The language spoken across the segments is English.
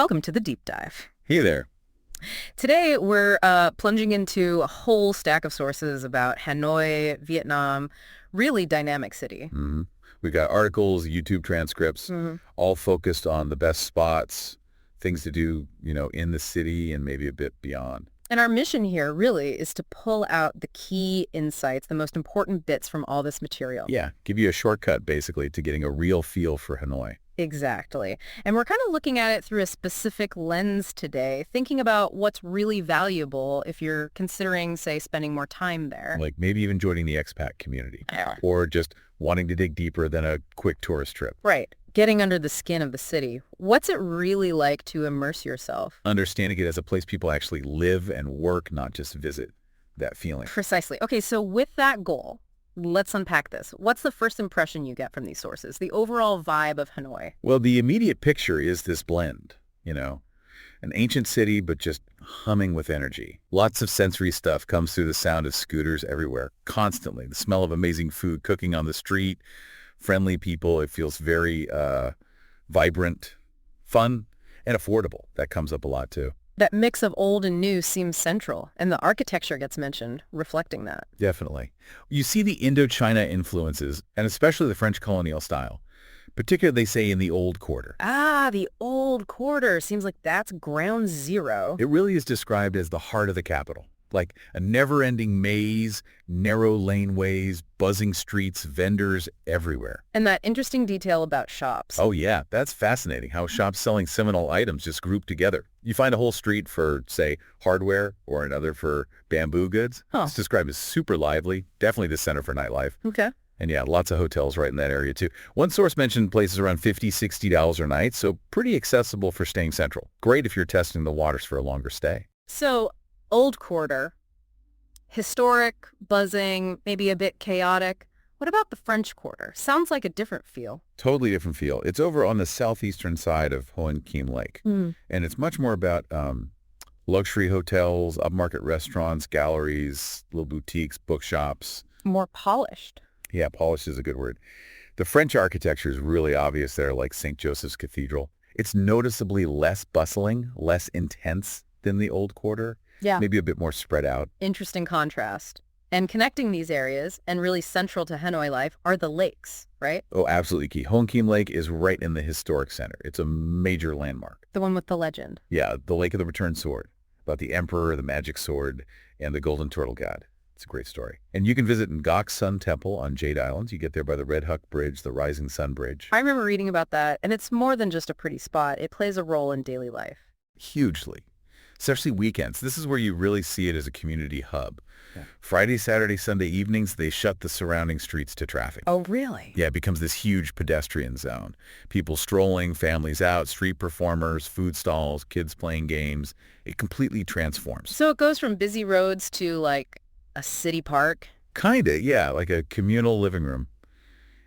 Welcome to the Deep Dive. Hey there. Today, we're plunging into a whole stack of sources about Hanoi, Vietnam, really dynamic city. hmm We got articles, YouTube transcripts, all focused on the best spots, things to do, in the city and maybe a bit beyond. And our mission here really is to pull out the key insights, the most important bits from all this material. Yeah, give you a shortcut, basically, to getting a real feel for Hanoi. Exactly. And we're kind of looking at it through a specific lens today, thinking about what's really valuable if you're considering, say, spending more time there. Like maybe even joining the expat community. Yeah. Or just wanting to dig deeper than a quick tourist trip. Right. Getting under the skin of the city. What's it really like to immerse yourself? Understanding it as a place people actually live and work, not just visit. That feeling. Precisely. Okay, so with that goal, let's unpack this. What's the first impression you get from these sources, the overall vibe of Hanoi? Well, the immediate picture is this blend, an ancient city, but just humming with energy. Lots of sensory stuff comes through the sound of scooters everywhere, constantly. The smell of amazing food cooking on the street, friendly people. It feels very vibrant, fun, and affordable. That comes up a lot, too. That mix of old and new seems central, and the architecture gets mentioned, reflecting that. Definitely. You see the Indochina influences, and especially the French colonial style, particularly, they say, in the Old Quarter. Ah, the Old Quarter. Seems like that's ground zero. It really is described as the heart of the capital, like a never-ending maze, narrow laneways, buzzing streets, vendors everywhere. And that interesting detail about shops. Oh, yeah, that's fascinating, how shops selling seminal items just group together. You find a whole street for, say, hardware or another for bamboo goods. Huh. It's described as super lively, definitely the center for nightlife. Okay. And yeah, lots of hotels right in that area, too. One source mentioned places around $50, $60 a night, so pretty accessible for staying central. Great if you're testing the waters for a longer stay. So, Old Quarter, historic, buzzing, maybe a bit chaotic. What about the French Quarter? Sounds like a different feel. Totally different feel. It's over on the southeastern side of Hoan Kiem Lake. And it's much more about luxury hotels, upmarket restaurants, galleries, little boutiques, bookshops. More polished. Yeah, polished is a good word. The French architecture is really obvious there, like St. Joseph's Cathedral. It's noticeably less bustling, less intense than the Old Quarter. Yeah. Maybe a bit more spread out. Interesting contrast. And connecting these areas, and really central to Hanoi life, are the lakes, right? Oh, absolutely key. Hoan Kiem Lake is right in the historic center. It's a major landmark. The one with the legend. Yeah, the Lake of the Returned Sword, about the Emperor, the magic sword, and the Golden Turtle God. It's a great story. And you can visit Ngok's Sun Temple on Jade Islands. You get there by the Red Huck Bridge, the Rising Sun Bridge. I remember reading about that, and it's more than just a pretty spot. It plays a role in daily life. Hugely. Especially weekends. This is where you really see it as a community hub. Yeah. Friday, Saturday, Sunday evenings, they shut the surrounding streets to traffic. Oh, really? Yeah, it becomes this huge pedestrian zone. People strolling, families out, street performers, food stalls, kids playing games. It completely transforms. So it goes from busy roads to, like, a city park? Kinda, yeah, like a communal living room.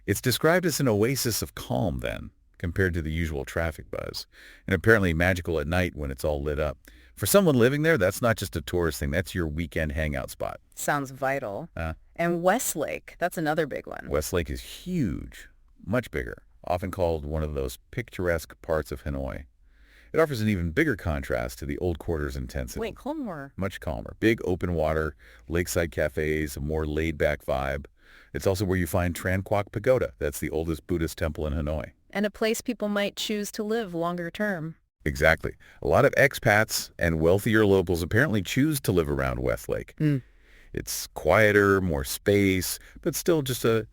It's described as an oasis of calm then, compared to the usual traffic buzz, and apparently magical at night when it's all lit up. For someone living there, that's not just a tourist thing. That's your weekend hangout spot. Sounds vital. And Westlake, that's another big one. Westlake is huge, much bigger, often called one of those picturesque parts of Hanoi. It offers an even bigger contrast to the Old Quarter's intensity. Wait, calmer. Much calmer. Big open water, lakeside cafes, a more laid-back vibe. It's also where you find Tran Quoc Pagoda. That's the oldest Buddhist temple in Hanoi. And a place people might choose to live longer term. Exactly. A lot of expats and wealthier locals apparently choose to live around Westlake. It's quieter, more space, but still just a,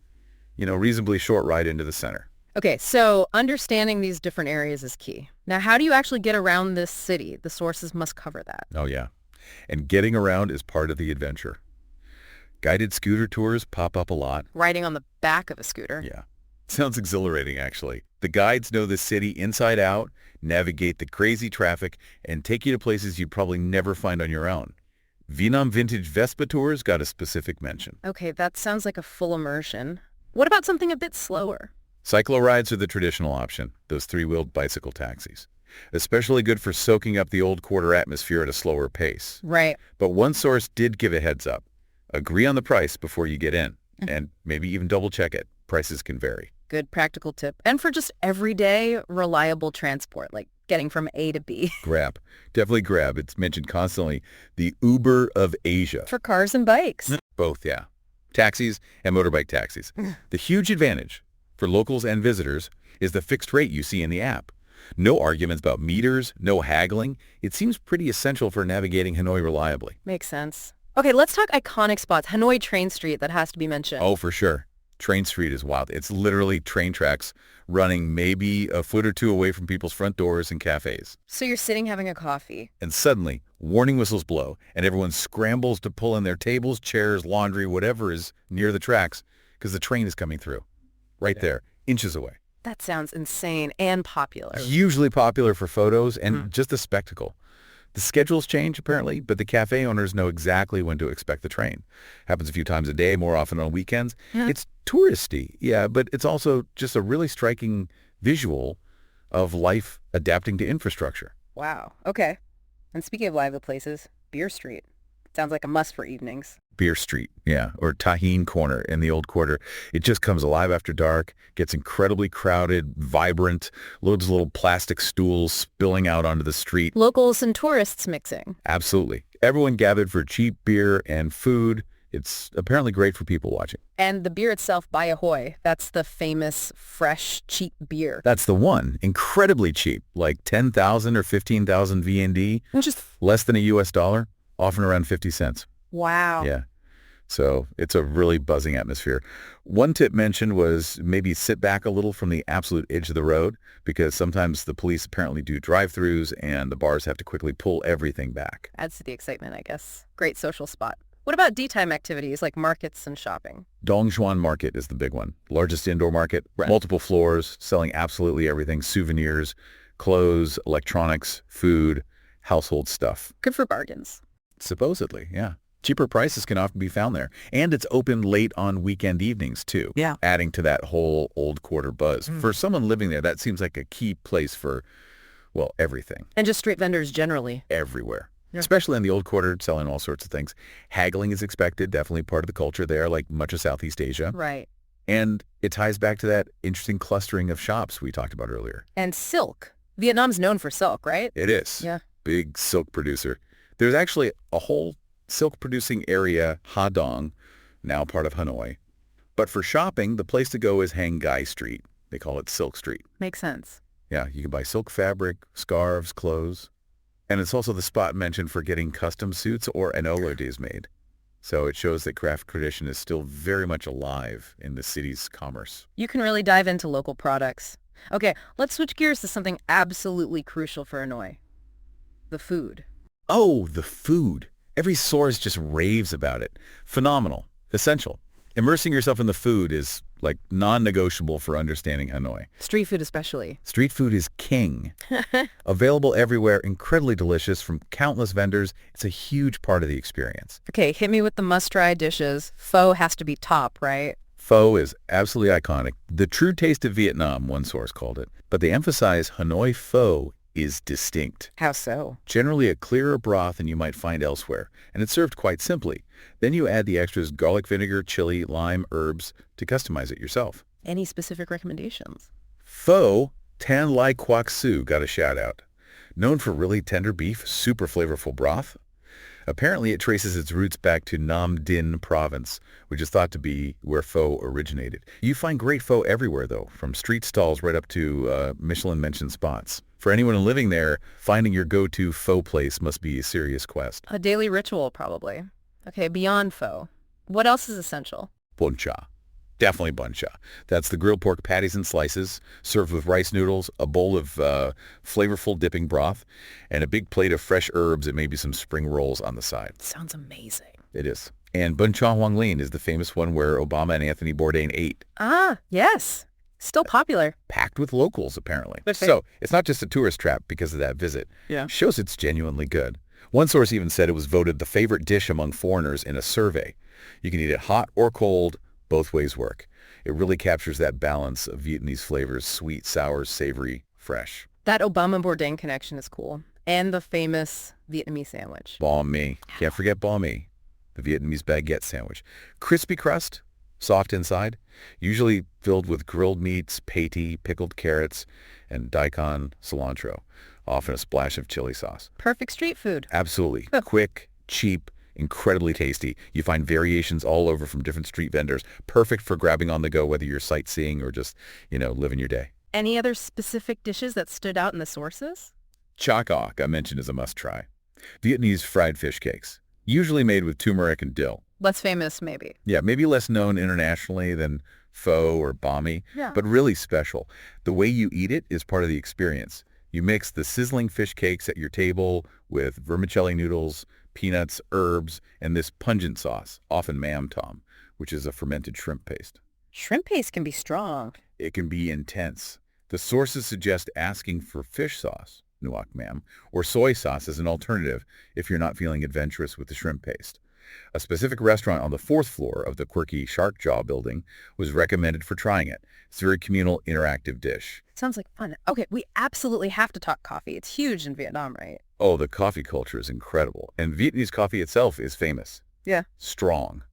reasonably short ride into the center. Okay, so understanding these different areas is key. Now, how do you actually get around this city? The sources must cover that. Oh, yeah. And getting around is part of the adventure. Guided scooter tours pop up a lot. Riding on the back of a scooter. Yeah. Sounds exhilarating, actually. The guides know the city inside out, navigate the crazy traffic, and take you to places you'd probably never find on your own. Vietnam Vintage Vespa Tours got a specific mention. Okay, that sounds like a full immersion. What about something a bit slower? Cyclo rides are the traditional option, those three-wheeled bicycle taxis. Especially good for soaking up the Old Quarter atmosphere at a slower pace. Right. But one source did give a heads up. Agree on the price before you get in, and maybe even double-check it. Prices can vary. Good practical tip. And for just everyday, reliable transport, like getting from A to B. Grab. Definitely Grab. It's mentioned constantly. The Uber of Asia. For cars and bikes. Both, yeah. Taxis and motorbike taxis. The huge advantage for locals and visitors is the fixed rate you see in the app. No arguments about meters, no haggling. It seems pretty essential for navigating Hanoi reliably. Makes sense. Okay, let's talk iconic spots. Hanoi Train Street, that has to be mentioned. Oh, for sure. Train Street is wild. It's literally train tracks running maybe a foot or two away from people's front doors and cafes. So you're sitting having a coffee. And suddenly, warning whistles blow, and everyone scrambles to pull in their tables, chairs, laundry, whatever is near the tracks, because the train is coming through. Right there, inches away. That sounds insane and popular. Hugely popular for photos and just a spectacle. The schedules change, apparently, but the cafe owners know exactly when to expect the train. Happens a few times a day, more often on weekends. It's touristy, yeah, but it's also just a really striking visual of life adapting to infrastructure. Wow. Okay. And speaking of lively places, Beer Street. Sounds like a must for evenings. Beer Street, yeah, or Tahine Corner in the Old Quarter. It just comes alive after dark, gets incredibly crowded, vibrant, loads of little plastic stools spilling out onto the street. Locals and tourists mixing. Absolutely. Everyone gathered for cheap beer and food. It's apparently great for people watching. And the beer itself, by Ahoy, that's the famous, fresh, cheap beer. That's the one. Incredibly cheap, like 10,000 or 15,000 VND, Just less than a US dollar, often around 50 cents. wow. Yeah. So it's a really buzzing atmosphere. One tip mentioned was maybe sit back a little from the absolute edge of the road, because sometimes the police apparently do drive-thrus and the bars have to quickly pull everything back. Adds to the excitement, I guess. Great social spot. What about daytime activities like markets and shopping? Dongjuan Market is the big one. Largest indoor market, multiple floors, selling absolutely everything, souvenirs, clothes, electronics, food, household stuff. Good for bargains. Supposedly, yeah. Cheaper prices can often be found there. And it's open late on weekend evenings, too. Yeah. Adding to that whole Old Quarter buzz. For someone living there, that seems like a key place for, well, everything. And just street vendors generally. Everywhere. Yeah. Especially in the Old Quarter, selling all sorts of things. Haggling is expected, definitely part of the culture there, like much of Southeast Asia. Right. And it ties back to that interesting clustering of shops we talked about earlier. And silk. Vietnam's known for silk, right? It is. Yeah. Big silk producer. There's actually a whole silk-producing area, Ha Dong, now part of Hanoi. But for shopping, the place to go is Hang Gai Street. They call it Silk Street. Makes sense. Yeah, you can buy silk fabric, scarves, clothes. And it's also the spot mentioned for getting custom suits or enolodies made. So it shows that craft tradition is still very much alive in the city's commerce. You can really dive into local products. Okay, let's switch gears to something absolutely crucial for Hanoi. The food. Oh, the food. Every source just raves about it. Phenomenal. Essential. Immersing yourself in the food is like non-negotiable for understanding Hanoi. Street food especially. Street food is king. Available everywhere, incredibly delicious from countless vendors. It's a huge part of the experience. Okay, hit me with the must-try dishes. Pho has to be top, right? Pho is absolutely iconic. The true taste of Vietnam, one source called it. But they emphasize Hanoi pho is distinct. How so? Generally a clearer broth than you might find elsewhere, and it's served quite simply. Then you add the extras garlic vinegar, chili, lime, herbs to customize it yourself. Any specific recommendations? Pho Tan Lai Quoc Su got a shout out. Known for really tender beef, super flavorful broth. Apparently it traces its roots back to Nam Dinh province, which is thought to be where pho originated. You find great pho everywhere though, from street stalls right up to Michelin-mentioned spots. For anyone living there, finding your go-to pho place must be a serious quest. A daily ritual, probably. Okay, beyond pho, what else is essential? Bun Cha. Definitely bun cha. That's the grilled pork patties and slices, served with rice noodles, a bowl of flavorful dipping broth, and a big plate of fresh herbs and maybe some spring rolls on the side. Sounds amazing. It is. And Bun Cha Huang Lin is the famous one where Obama and Anthony Bourdain ate. Ah, yes. Still popular. Packed with locals, apparently. So it's not just a tourist trap because of that visit. Yeah. Shows it's genuinely good. One source even said it was voted the favorite dish among foreigners in a survey. You can eat it hot or cold. Both ways work. It really captures that balance of Vietnamese flavors, sweet, sour, savory, fresh. That Obama Bourdain connection is cool. And the famous Vietnamese sandwich. Banh mi. Can't forget banh mi, the Vietnamese baguette sandwich. Crispy crust, soft inside, usually filled with grilled meats, patty, pickled carrots, and daikon cilantro. often a splash of chili sauce. Perfect street food. Absolutely. Quick, cheap, incredibly tasty. You find variations all over from different street vendors, perfect for grabbing on the go, whether you're sightseeing or just, living your day. Any other specific dishes that stood out in the sources? Cha Quoc, I mentioned, is a must-try. Vietnamese fried fish cakes, usually made with turmeric and dill. Less famous, maybe. Yeah, maybe less known internationally than pho or banh mi, Yeah. but really special. The way you eat it is part of the experience. You mix the sizzling fish cakes at your table with vermicelli noodles, peanuts, herbs, and this pungent sauce, often mam tom, which is a fermented shrimp paste. Shrimp paste can be strong. It can be intense. The sources suggest asking for fish sauce, nuoc mam, or soy sauce as an alternative if you're not feeling adventurous with the shrimp paste. A specific restaurant on the 4th floor of the quirky Shark Jaw building was recommended for trying it. It's a very communal, interactive dish. Sounds like fun. Okay, we absolutely have to talk coffee. It's huge in Vietnam, right? Oh, the coffee culture is incredible. And Vietnamese coffee itself is famous. Yeah. Strong.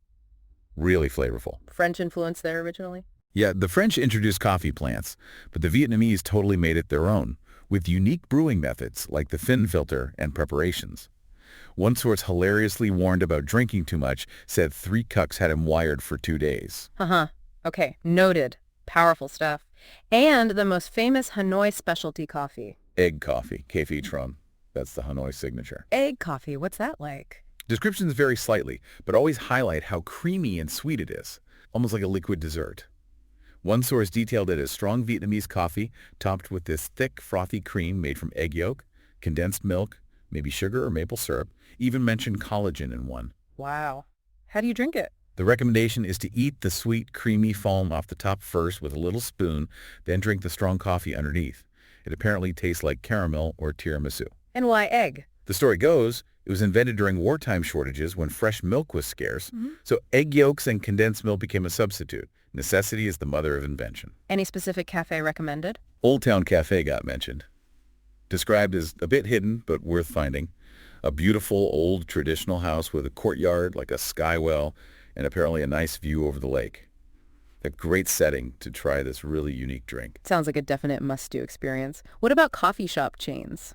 Really flavorful. French influence there originally? Yeah, the French introduced coffee plants, but the Vietnamese totally made it their own, with unique brewing methods like the fin filter and preparations. One source hilariously warned about drinking too much, said 3 cucks had him wired for 2 days. Uh-huh. Okay, noted. Powerful stuff. And the most famous Hanoi specialty coffee. Egg coffee, Tran. That's the Hanoi signature. Egg coffee, what's that like? Descriptions vary slightly, but always highlight how creamy and sweet it is, almost like a liquid dessert. One source detailed it as strong Vietnamese coffee topped with this thick, frothy cream made from egg yolk, condensed milk, maybe sugar or maple syrup, even mentioned collagen in one. Wow. How do you drink it? The recommendation is to eat the sweet, creamy foam off the top first with a little spoon, then drink the strong coffee underneath. It apparently tastes like caramel or tiramisu. And why egg? The story goes, it was invented during wartime shortages when fresh milk was scarce, so egg yolks and condensed milk became a substitute. Necessity is the mother of invention. Any specific cafe recommended? Old Town Cafe got mentioned. Described as a bit hidden, but worth finding. A beautiful, old, traditional house with a courtyard like a sky well and apparently a nice view over the lake. A great setting to try this really unique drink. Sounds like a definite must-do experience. What about coffee shop chains?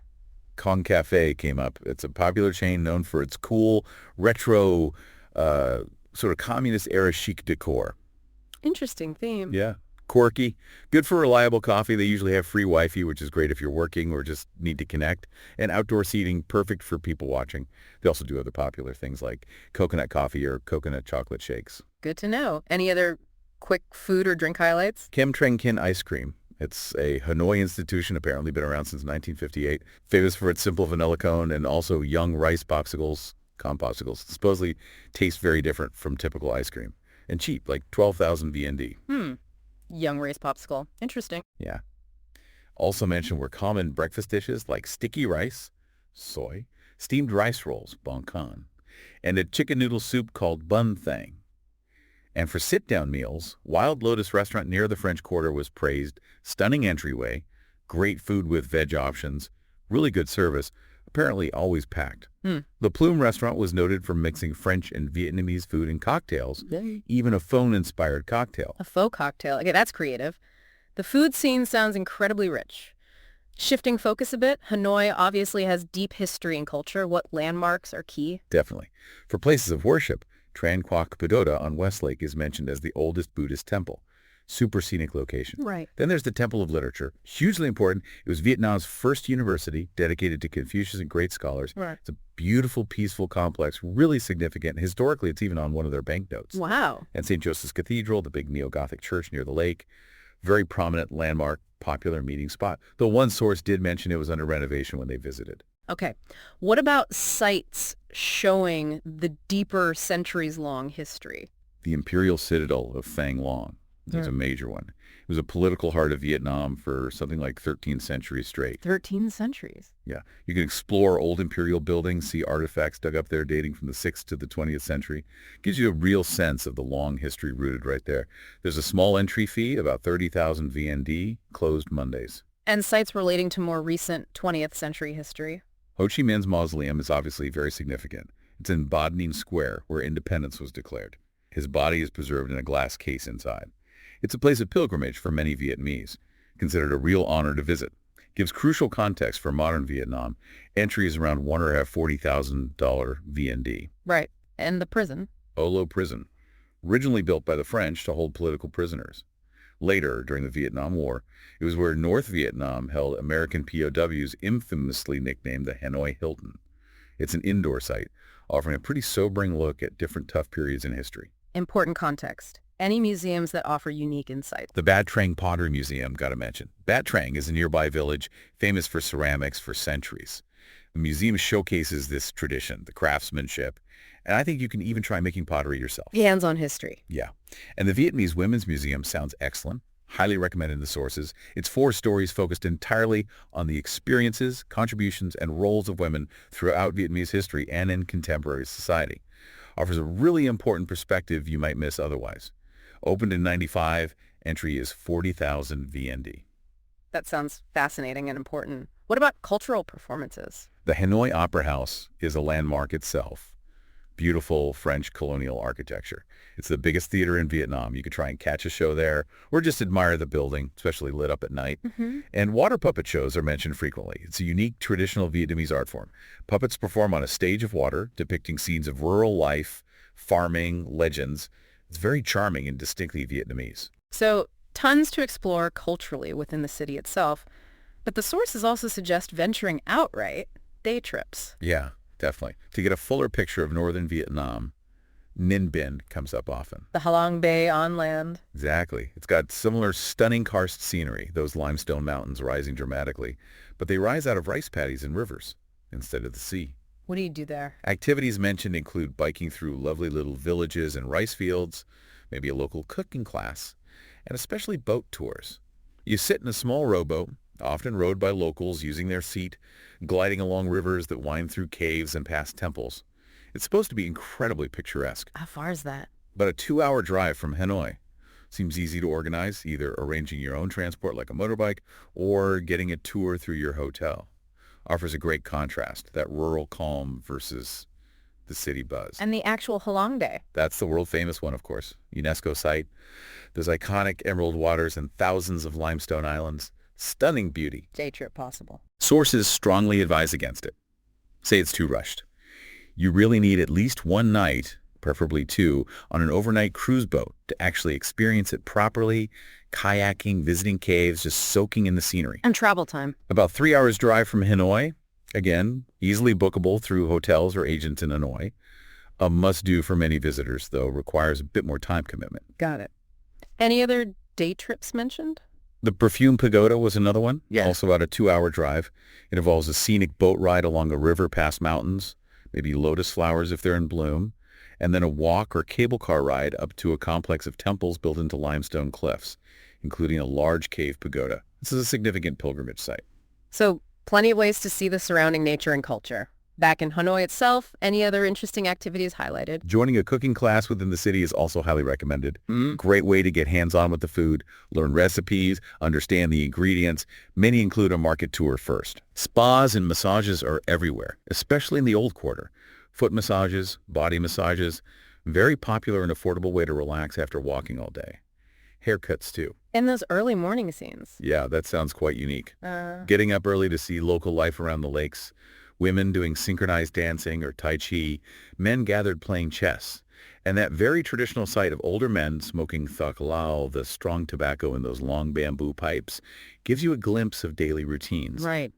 Kong Cafe came up. It's a popular chain known for its cool, retro, sort of communist-era chic decor. Interesting theme. Yeah. Quirky. Good for reliable coffee. They usually have free Wi-Fi, which is great if you're working or just need to connect. And outdoor seating, perfect for people watching. They also do other popular things like coconut coffee or coconut chocolate shakes. Good to know. Any other quick food or drink highlights? Kem Trang Kin ice cream. It's a Hanoi institution, apparently been around since 1958. Famous for its simple vanilla cone and also young rice popsicles, compopsicles. Supposedly taste very different from typical ice cream. And cheap, like 12,000 VND. Young rice popsicle. Interesting. Yeah. Also mentioned were common breakfast dishes like sticky rice, soy, steamed rice rolls, bong kan, and a chicken noodle soup called bun thang. And for sit-down meals, Wild Lotus restaurant near the French Quarter was praised. Stunning entryway, great food with veg options, really good service, apparently always packed. The Plume restaurant was noted for mixing French and Vietnamese food and cocktails, even a phone-inspired cocktail. A faux cocktail. Okay, that's creative. The food scene sounds incredibly rich. Shifting focus a bit, Hanoi obviously has deep history and culture. What landmarks are key? Definitely. For places of worship, Tran Quoc Pagoda on Westlake is mentioned as the oldest Buddhist temple. Super scenic location. Right. Then there's the Temple of Literature. Hugely important. It was Vietnam's first university dedicated to Confucius and great scholars. Right. It's a beautiful, peaceful complex, really significant. Historically, it's even on one of their banknotes. Wow. And St. Joseph's Cathedral, the big neo-Gothic church near the lake. Very prominent landmark, popular meeting spot. Though one source did mention it was under renovation when they visited. Okay. What about sites showing the deeper centuries-long history? The Imperial Citadel of Phang Long. There's a major one. It was a political heart of Vietnam for something like 13 centuries straight. 13 centuries. Yeah. You can explore old imperial buildings, see artifacts dug up there dating from the 6th to the 20th century. Gives you a real sense of the long history rooted right there. There's a small entry fee, about 30,000 VND, closed Mondays. And sites relating to more recent 20th century history. Ho Chi Minh's mausoleum is obviously very significant. It's in Ba Ninh Square, where independence was declared. His body is preserved in a glass case inside. It's a place of pilgrimage for many Vietnamese, considered a real honor to visit. Gives crucial context for modern Vietnam. Entry is around $140,000 VND. Right. And the prison. Olo Prison, originally built by the French to hold political prisoners. Later, during the Vietnam War, it was where North Vietnam held American POWs infamously nicknamed the Hanoi Hilton. It's an indoor site, offering a pretty sobering look at different tough periods in history. Important context. Any museums that offer unique insights. The Bat Trang Pottery Museum, gotta mention. Bat Trang is a nearby village famous for ceramics for centuries. The museum showcases this tradition, the craftsmanship, and I think you can even try making pottery yourself. Hands-on history. Yeah. And the Vietnamese Women's Museum sounds excellent. Highly recommended in the sources. It's 4 stories focused entirely on the experiences, contributions, and roles of women throughout Vietnamese history and in contemporary society. Offers a really important perspective you might miss otherwise. Opened in '95, entry is 40,000 VND. That sounds fascinating and important. What about cultural performances? The Hanoi Opera House is a landmark itself. Beautiful French colonial architecture. It's the biggest theater in Vietnam. You could try and catch a show there or just admire the building, especially lit up at night. And water puppet shows are mentioned frequently. It's a unique traditional Vietnamese art form. Puppets perform on a stage of water, depicting scenes of rural life, farming, legends. It's very charming and distinctly Vietnamese. So, tons to explore culturally within the city itself, but the sources also suggest venturing out, right? Day trips. Yeah, definitely. To get a fuller picture of northern Vietnam, Ninh Binh comes up often. The Halong Bay on land. Exactly. It's got similar stunning karst scenery, those limestone mountains rising dramatically, but they rise out of rice paddies and rivers instead of the sea. What do you do there? Activities mentioned include biking through lovely little villages and rice fields, maybe a local cooking class, and especially boat tours. You sit in a small rowboat, often rowed by locals using their seat, gliding along rivers that wind through caves and past temples. It's supposed to be incredibly picturesque. How far is that? About a 2-hour drive from Hanoi. Seems easy to organize, either arranging your own transport like a motorbike or getting a tour through your hotel. Offers a great contrast, that rural calm versus the city buzz. And the actual Halong Day. That's the world-famous one, of course. UNESCO site. There's iconic emerald waters and thousands of limestone islands. Stunning beauty. Day trip possible. Sources strongly advise against it. Say it's too rushed. You really need at least one night, preferably 2, on an overnight cruise boat to actually experience it properly, kayaking, visiting caves, just soaking in the scenery. And travel time. About 3 hours drive from Hanoi. Again, easily bookable through hotels or agents in Hanoi. A must-do for many visitors, though requires a bit more time commitment. Got it. Any other day trips mentioned? The Perfume Pagoda was another one. Yeah. Also about a 2-hour drive. It involves a scenic boat ride along a river past mountains, maybe lotus flowers if they're in bloom, and then a walk or cable car ride up to a complex of temples built into limestone cliffs, including a large cave pagoda. This is a significant pilgrimage site. So, plenty of ways to see the surrounding nature and culture. Back in Hanoi itself, any other interesting activities highlighted? Joining a cooking class within the city is also highly recommended. Great way to get hands-on with the food, learn recipes, understand the ingredients. Many include a market tour first. Spas and massages are everywhere, especially in the old quarter. Foot massages, body massages, very popular and affordable way to relax after walking all day. Haircuts too. And those early morning scenes. Yeah, that sounds quite unique. Getting up early to see local life around the lakes, women doing synchronized dancing or tai chi, men gathered playing chess, and that very traditional sight of older men smoking thuc lao, the strong tobacco in those long bamboo pipes, gives you a glimpse of daily routines. Right.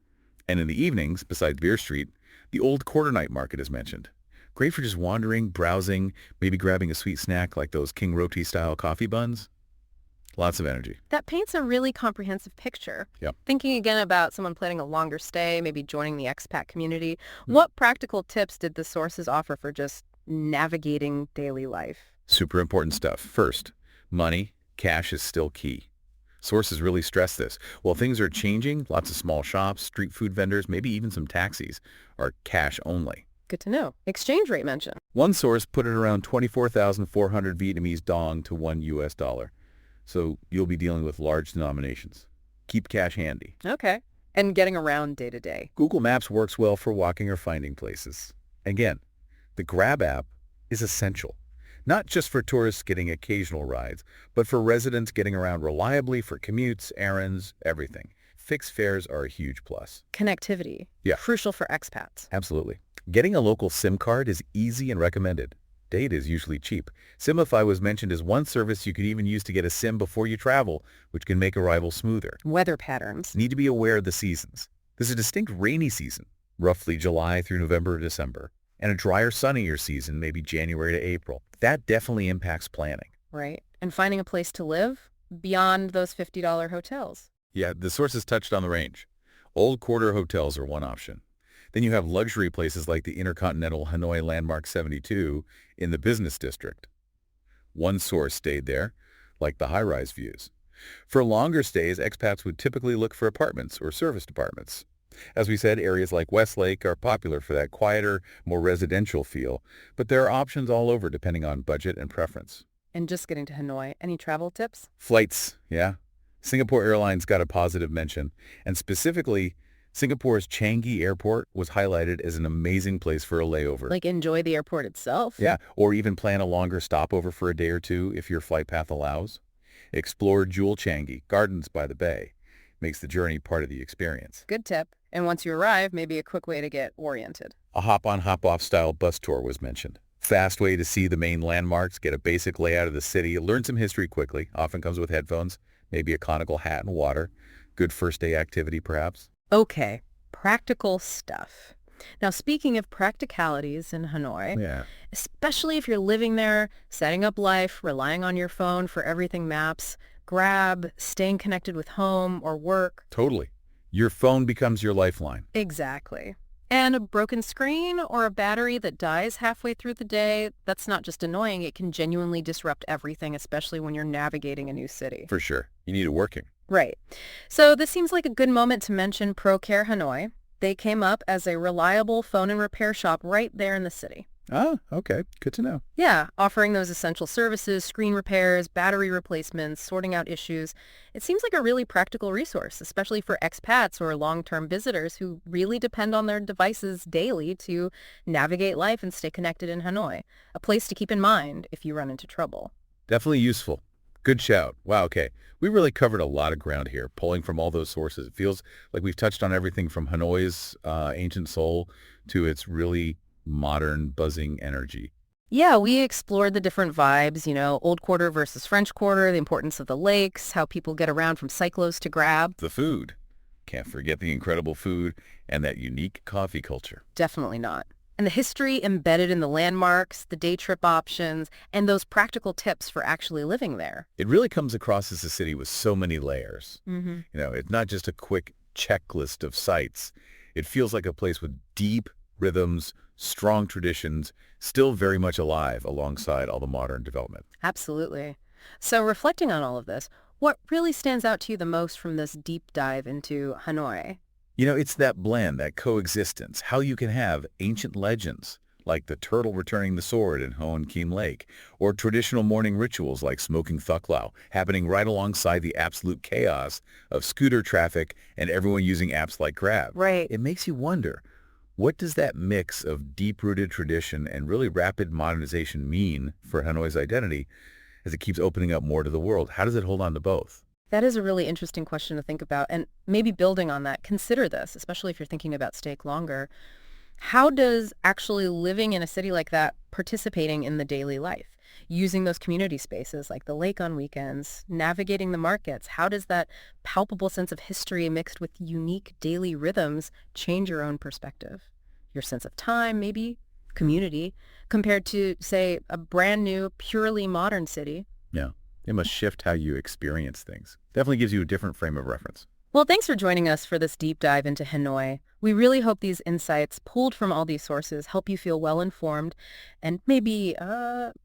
And in the evenings, besides Beer Street, the old quarter night market is mentioned. Great for just wandering, browsing, maybe grabbing a sweet snack like those King Roti-style coffee buns. Lots of energy. That paints a really comprehensive picture. Yep. Thinking again about someone planning a longer stay, maybe joining the expat community, what practical tips did the sources offer for just navigating daily life? Super important stuff. First, money, cash is still key. Sources really stress this. While things are changing, lots of small shops, street food vendors, maybe even some taxis are cash only. Good to know. Exchange rate mentioned. One source put it around 24,400 Vietnamese dong to $1. So you'll be dealing with large denominations. Keep cash handy. Okay. And getting around day to day. Google Maps works well for walking or finding places. Again, the Grab app is essential. Not just for tourists getting occasional rides, but for residents getting around reliably for commutes, errands, everything. fixed fares are a huge plus. Connectivity, Yeah, crucial for expats. absolutely. Getting a local SIM card is easy and recommended. Data is usually cheap. Simify was mentioned as one service you could even use to get a SIM before you travel, which can make arrival smoother. Weather patterns. Need to be aware of the seasons. There's a distinct rainy season, roughly July through November or December, and a drier, sunnier season, maybe January to April. That definitely impacts planning. Right. And finding a place to live beyond those $50 hotels. Yeah, the sources touched on the range. Old quarter hotels are one option. Then you have luxury places like the Intercontinental Hanoi Landmark 72 in the business district. One source stayed there, like the high-rise views. For longer stays, expats would typically look for apartments or serviced apartments. As we said, areas like Westlake are popular for that quieter, more residential feel, but there are options all over depending on budget and preference. And just getting to Hanoi, any travel tips? Flights, yeah. Singapore Airlines got a positive mention, and specifically, Singapore's Changi Airport was highlighted as an amazing place for a layover. Like enjoy the airport itself? Yeah, or even plan a longer stopover for a day or two if your flight path allows. Explore Jewel Changi, Gardens by the Bay. Makes the journey part of the experience. Good tip. And once you arrive, maybe a quick way to get oriented. A hop-on, hop-off style bus tour was mentioned. Fast way to see the main landmarks, get a basic layout of the city, learn some history quickly, often comes with headphones, maybe a conical hat and water. Good first day activity, perhaps. Okay, practical stuff. Now, speaking of practicalities in Hanoi, Yeah, especially if you're living there, setting up life, relying on your phone for everything maps, Grab, staying connected with home or work. totally. Your phone becomes your lifeline. Exactly. And a broken screen or a battery that dies halfway through the day, that's not just annoying, it can genuinely disrupt everything, especially when you're navigating a new city. For sure. You need it working. Right. So this seems like a good moment to mention ProCare Hanoi. They came up as a reliable phone and repair shop right there in the city. Oh, okay. Good to know. Yeah, offering those essential services, screen repairs, battery replacements, sorting out issues. It seems like a really practical resource, especially for expats or long-term visitors who really depend on their devices daily to navigate life and stay connected in Hanoi. A place to keep in mind if you run into trouble. Definitely useful. Good shout. Wow, okay. We really covered a lot of ground here, pulling from all those sources. It feels like we've touched on everything from Hanoi's ancient soul to its really modern, buzzing energy. Yeah, we explored the different vibes, Old Quarter versus French Quarter, the importance of the lakes, how people get around from cyclos to Grab. The food. Can't forget the incredible food and that unique coffee culture. Definitely not. And the history embedded in the landmarks, the day trip options, and those practical tips for actually living there. It really comes across as a city with so many layers. Mm-hmm. It's not just a quick checklist of sites. It feels like a place with deep rhythms, strong traditions, still very much alive alongside all the modern development. Absolutely. So reflecting on all of this, what really stands out to you the most from this deep dive into Hanoi? It's that blend, that coexistence, how you can have ancient legends like the turtle returning the sword in Hoan Kiem Lake, or traditional morning rituals like smoking thuklao, happening right alongside the absolute chaos of scooter traffic and everyone using apps like Grab. Right. It makes you wonder, what does that mix of deep-rooted tradition and really rapid modernization mean for Hanoi's identity as it keeps opening up more to the world? How does it hold on to both? That is a really interesting question to think about. And maybe building on that, consider this, especially if you're thinking about staying longer. How does actually living in a city like that, participating in the daily life, using those community spaces like the lake on weekends, navigating the markets, how does that palpable sense of history mixed with unique daily rhythms change your own perspective? Your sense of time, maybe, community, compared to, say, a brand new, purely modern city? Yeah, it must shift how you experience things. Definitely gives you a different frame of reference. Well, thanks for joining us for this deep dive into Hanoi. We really hope these insights pulled from all these sources help you feel well-informed and maybe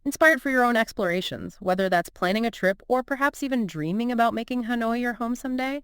inspired for your own explorations, whether that's planning a trip or perhaps even dreaming about making Hanoi your home someday.